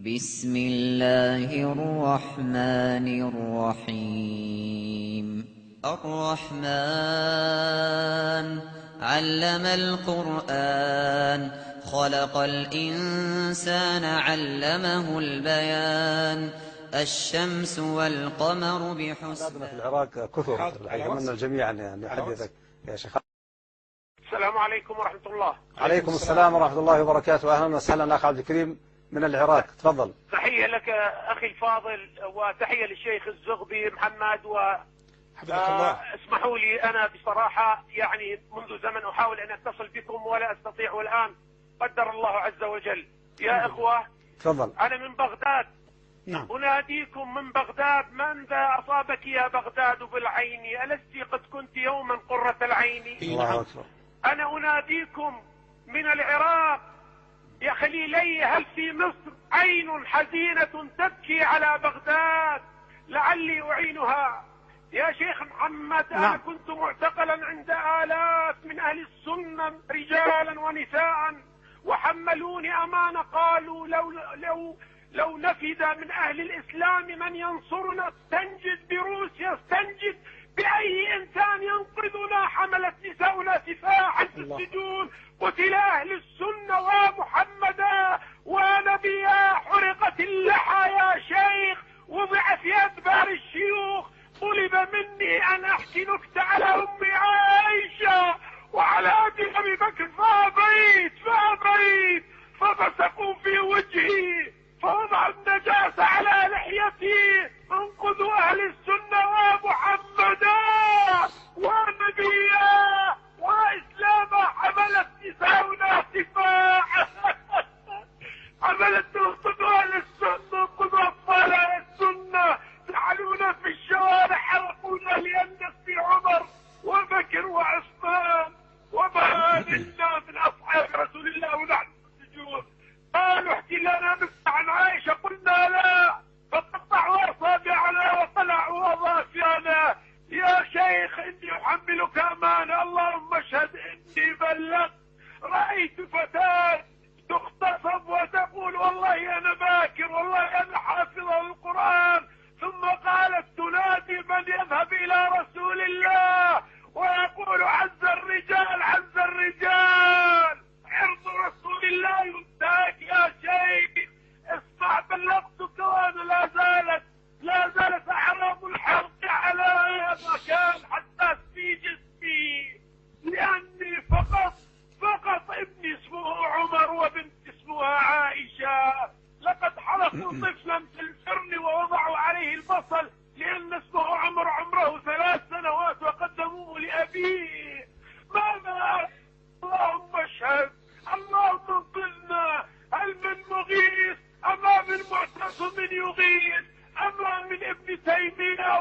بسم الله الرحمن الرحيم الرحمن علم القرآن خلق الإنسان علمه البيان الشمس والقمر بحسبان. في العراق كثر أتمنى الجميع أن يحدثك يا شيخ. السلام عليكم ورحمة الله. عليكم السلام ورحمة الله وبركاته. أهلا وسهلا أخ عبد الكريم من العراق، تفضل. تحية لك أخي الفاضل وتحية للشيخ الزغبي محمد حفظك الله. اسمحوا لي، أنا بصراحة يعني منذ زمن أحاول أن أتصل بكم ولا أستطيع، والآن قدر الله عز وجل. يا إخوة تفضل. أنا من بغداد. نعم. أناديكم من بغداد، من ذا أصابك يا بغداد بالعين؟ ألست قد كنت يوما قرة العين؟ الله أكبر. أنا أناديكم من العراق يا خليلي، هل في مصر عين حزينة تبكي على بغداد لعلي أعينها؟ يا شيخ محمد، أنا كنت معتقلا عند آلاف من أهل السنة رجالا ونساء، وحملوني أمانة، قالوا لو نفد من أهل الإسلام من ينصرنا استنجد بروسيا، استنجد بأي إنسان ينقذنا، حملت نساؤنا سفاحا في السجون، قتل أهل السنة ومحمدا ونبيا، حرقت اللحى يا شيخ، وضع في أدبار الشيوخ، طلب مني أن أحكي نكتة على أمي عائشة وعلى أبي بكر، فأبيت فبصقوا في وجهي، فوضعوا النجاسة على لحيتي، انقذوا أهل السنة ومحمدا ونبيا وإسلاما، حملت نساؤنا سفاح حملت انقذوا أهل السنة، انقذوا أطفال أهل السنة، جعلونا في الشوارع، حرقونا لأن في عمر وبكر وعثمان وبهادلنا من أصحاب رسول الله ونحن في السجون. قالوا احكي لنا نكتة عن عائشة، قلنا لا، فقطعوا أصابعنا وطلعوا أظافرنا. يا شيخ إني أحملك أمانة، اللهم اشهد إني بلغت. رأيت فتاة تغتصب وتقول والله أنا باكر، والله أنا حافظة القرآن، ثم قالت تنادي من يذهب إلى رسول الله ويقول عز الرجال عز الرجال، عرض رسول الله ينتهك يا شيخ. اسمع، بلغتك وأنا لا زالت أعراض الحرق على مكان حساس في جسمي، لأني فقط ابني اسمه عمر وبنت اسمها عائشة، لقد حرقوا طفلا في الفرن ووضعوا عليه البصل لأن اسمه عمر، عمره 3 سنوات، وقدموه لأبيه. ماذا؟ اللهم اشهد، اللهم انقذنا. هل من مغيث؟ أما من معتصم يغيث؟ أما من ابن تيمية